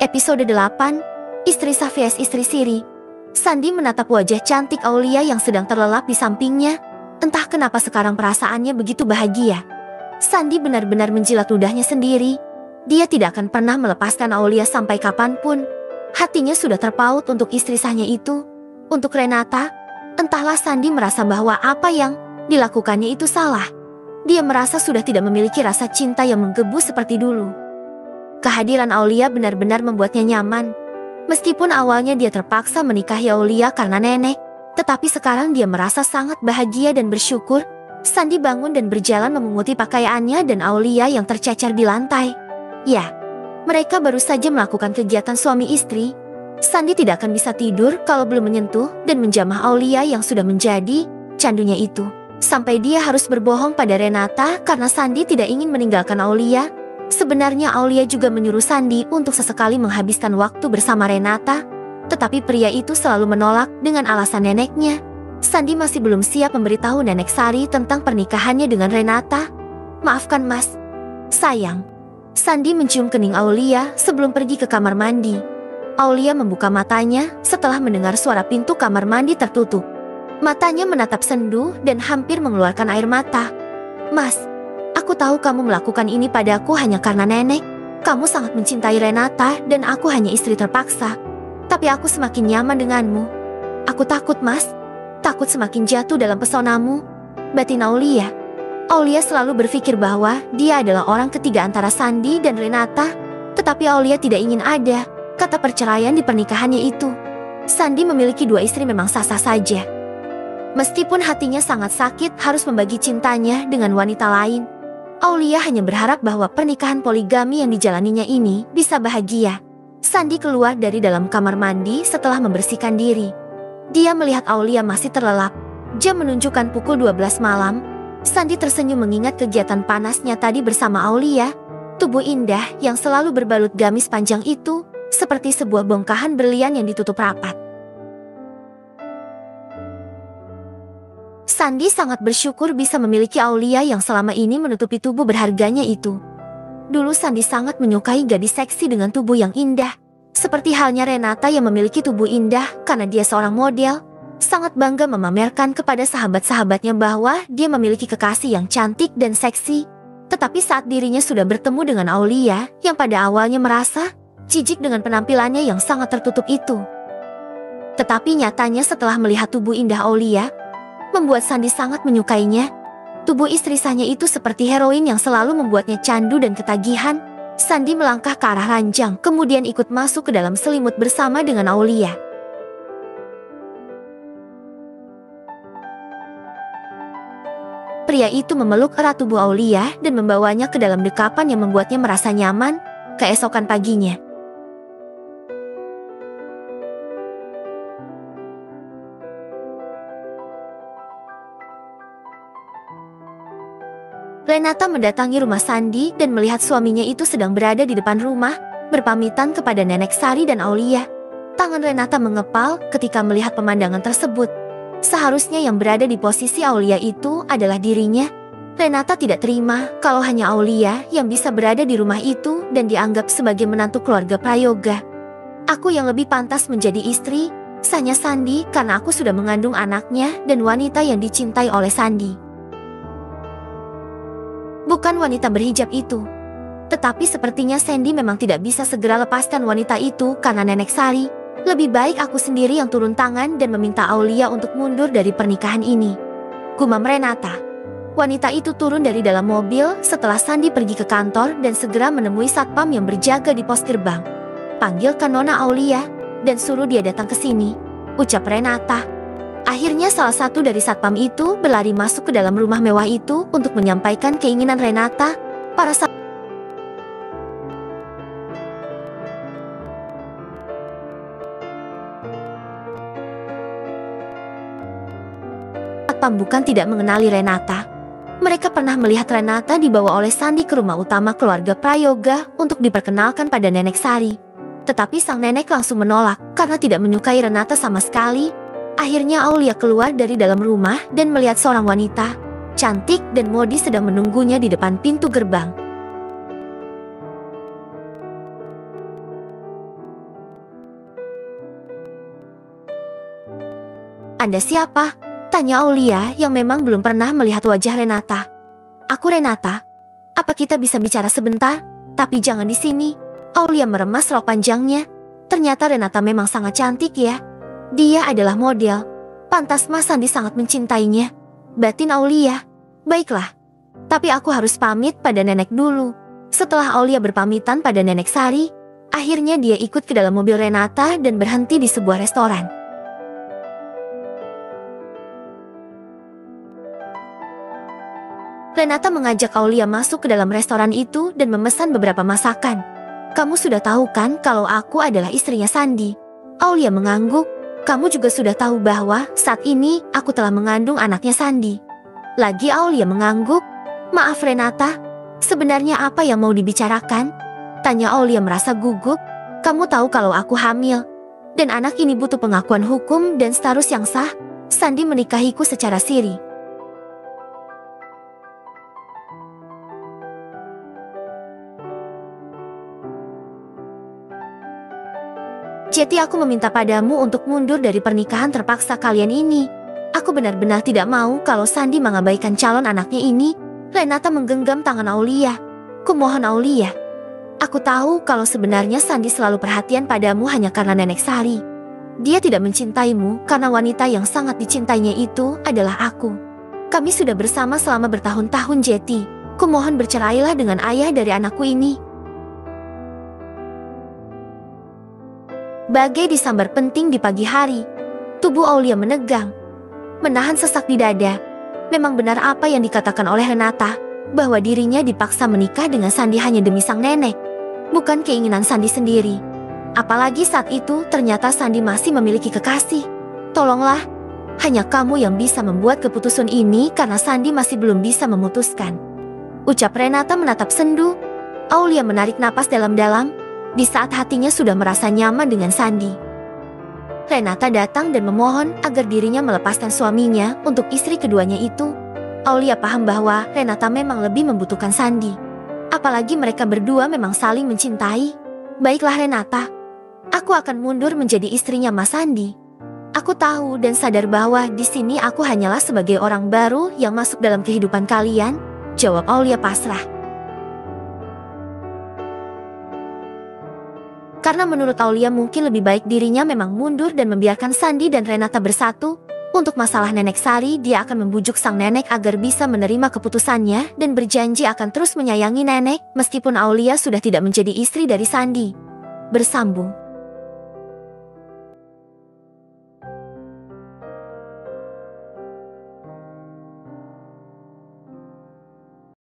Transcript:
Episode 8, Istri Sah vs Istri Siri. Sandi menatap wajah cantik Aulia yang sedang terlelap di sampingnya. Entah kenapa sekarang perasaannya begitu bahagia. Sandi benar-benar menjilat ludahnya sendiri. Dia tidak akan pernah melepaskan Aulia sampai kapanpun. Hatinya sudah terpaut untuk istri sahnya itu. Untuk Renata, entahlah Sandi merasa bahwa apa yang dilakukannya itu salah. Dia merasa sudah tidak memiliki rasa cinta yang menggebu seperti dulu. Kehadiran Aulia benar-benar membuatnya nyaman. Meskipun awalnya dia terpaksa menikahi Aulia karena nenek, tetapi sekarang dia merasa sangat bahagia dan bersyukur. Sandi bangun dan berjalan memunguti pakaiannya dan Aulia yang tercecer di lantai. Ya, mereka baru saja melakukan kegiatan suami istri. Sandi tidak akan bisa tidur kalau belum menyentuh dan menjamah Aulia yang sudah menjadi candunya itu. Sampai dia harus berbohong pada Renata karena Sandi tidak ingin meninggalkan Aulia. Sebenarnya Aulia juga menyuruh Sandi untuk sesekali menghabiskan waktu bersama Renata, tetapi pria itu selalu menolak dengan alasan neneknya. Sandi masih belum siap memberitahu Nenek Sari tentang pernikahannya dengan Renata. Maafkan mas, sayang. Sandi mencium kening Aulia sebelum pergi ke kamar mandi. Aulia membuka matanya setelah mendengar suara pintu kamar mandi tertutup. Matanya menatap sendu dan hampir mengeluarkan air mata. Mas, aku tahu kamu melakukan ini padaku hanya karena nenek. Kamu sangat mencintai Renata dan aku hanya istri terpaksa. Tapi aku semakin nyaman denganmu. Aku takut mas, takut semakin jatuh dalam pesonamu. Batin Aulia. Aulia selalu berpikir bahwa dia adalah orang ketiga antara Sandi dan Renata. Tetapi Aulia tidak ingin ada kata perceraian di pernikahannya itu. Sandi memiliki dua istri memang sah-sah saja. Meskipun hatinya sangat sakit harus membagi cintanya dengan wanita lain, Aulia hanya berharap bahwa pernikahan poligami yang dijalaninya ini bisa bahagia. Sandi keluar dari dalam kamar mandi setelah membersihkan diri. Dia melihat Aulia masih terlelap. Jam menunjukkan pukul 12 malam. Sandi tersenyum mengingat kegiatan panasnya tadi bersama Aulia. Tubuh indah yang selalu berbalut gamis panjang itu seperti sebuah bongkahan berlian yang ditutup rapat. Sandi sangat bersyukur bisa memiliki Aulia yang selama ini menutupi tubuh berharganya itu. Dulu Sandi sangat menyukai gadis seksi dengan tubuh yang indah. Seperti halnya Renata yang memiliki tubuh indah karena dia seorang model. Sangat bangga memamerkan kepada sahabat-sahabatnya bahwa dia memiliki kekasih yang cantik dan seksi. Tetapi saat dirinya sudah bertemu dengan Aulia yang pada awalnya merasa jijik dengan penampilannya yang sangat tertutup itu. Tetapi nyatanya setelah melihat tubuh indah Aulia, membuat Sandi sangat menyukainya. Tubuh istri sahnya itu seperti heroin yang selalu membuatnya candu dan ketagihan. Sandi melangkah ke arah ranjang, kemudian ikut masuk ke dalam selimut bersama dengan Aulia. Pria itu memeluk erat tubuh Aulia dan membawanya ke dalam dekapan yang membuatnya merasa nyaman. Keesokan paginya, Renata mendatangi rumah Sandi dan melihat suaminya itu sedang berada di depan rumah, berpamitan kepada Nenek Sari dan Aulia. Tangan Renata mengepal ketika melihat pemandangan tersebut. Seharusnya yang berada di posisi Aulia itu adalah dirinya. Renata tidak terima kalau hanya Aulia yang bisa berada di rumah itu dan dianggap sebagai menantu keluarga Prayoga. Aku yang lebih pantas menjadi istri, sahnya Sandi karena aku sudah mengandung anaknya dan wanita yang dicintai oleh Sandi. Bukan wanita berhijab itu. Tetapi sepertinya Sandi memang tidak bisa segera lepaskan wanita itu karena Nenek Sari. Lebih baik aku sendiri yang turun tangan dan meminta Aulia untuk mundur dari pernikahan ini. Gumam Renata. Wanita itu turun dari dalam mobil setelah Sandi pergi ke kantor dan segera menemui satpam yang berjaga di pos gerbang. Panggilkan Nona Aulia dan suruh dia datang ke sini, ucap Renata. Akhirnya salah satu dari satpam itu berlari masuk ke dalam rumah mewah itu untuk menyampaikan keinginan Renata. Para satpam bukan tidak mengenali Renata. Mereka pernah melihat Renata dibawa oleh Sandi ke rumah utama keluarga Prayoga untuk diperkenalkan pada Nenek Sari. Tetapi sang nenek langsung menolak karena tidak menyukai Renata sama sekali. Akhirnya Aulia keluar dari dalam rumah dan melihat seorang wanita cantik dan modi sedang menunggunya di depan pintu gerbang. Anda siapa? Tanya Aulia yang memang belum pernah melihat wajah Renata. Aku Renata. Apa kita bisa bicara sebentar? Tapi jangan di sini. Aulia meremas rok panjangnya. Ternyata Renata memang sangat cantik ya. Dia adalah model. Pantas Mas Sandi sangat mencintainya. Batin Aulia. Baiklah. Tapi aku harus pamit pada nenek dulu. Setelah Aulia berpamitan pada nenek Sari, akhirnya dia ikut ke dalam mobil Renata dan berhenti di sebuah restoran. Renata mengajak Aulia masuk ke dalam restoran itu dan memesan beberapa masakan. Kamu sudah tahu kan kalau aku adalah istrinya Sandi? Aulia mengangguk. Kamu juga sudah tahu bahwa saat ini aku telah mengandung anaknya Sandi. Lagi Aulia mengangguk. Maaf Renata, sebenarnya apa yang mau dibicarakan? Tanya Aulia merasa gugup. Kamu tahu kalau aku hamil. Dan anak ini butuh pengakuan hukum dan status yang sah. Sandi menikahiku secara siri. Jadi aku meminta padamu untuk mundur dari pernikahan terpaksa kalian ini. Aku benar-benar tidak mau kalau Sandi mengabaikan calon anaknya ini. Renata menggenggam tangan Aulia. Kumohon Aulia. Aku tahu kalau sebenarnya Sandi selalu perhatian padamu hanya karena nenek Sari. Dia tidak mencintaimu karena wanita yang sangat dicintainya itu adalah aku. Kami sudah bersama selama bertahun-tahun Jeti. Kumohon bercerailah dengan ayah dari anakku ini. Bagai disambar penting di pagi hari, tubuh Aulia menegang, menahan sesak di dada. Memang benar apa yang dikatakan oleh Renata, bahwa dirinya dipaksa menikah dengan Sandi hanya demi sang nenek, bukan keinginan Sandi sendiri. Apalagi saat itu ternyata Sandi masih memiliki kekasih. Tolonglah, hanya kamu yang bisa membuat keputusan ini karena Sandi masih belum bisa memutuskan. Ucap Renata menatap sendu. Aulia menarik napas dalam-dalam. Di saat hatinya sudah merasa nyaman dengan Sandi. Renata datang dan memohon agar dirinya melepaskan suaminya untuk istri keduanya itu. Aulia paham bahwa Renata memang lebih membutuhkan Sandi. Apalagi mereka berdua memang saling mencintai. Baiklah Renata, aku akan mundur menjadi istrinya Mas Sandi. Aku tahu dan sadar bahwa di sini aku hanyalah sebagai orang baru yang masuk dalam kehidupan kalian, jawab Aulia pasrah. Karena menurut Aulia mungkin lebih baik dirinya memang mundur dan membiarkan Sandi dan Renata bersatu. Untuk masalah nenek Sari, dia akan membujuk sang nenek agar bisa menerima keputusannya dan berjanji akan terus menyayangi nenek meskipun Aulia sudah tidak menjadi istri dari Sandi. Bersambung.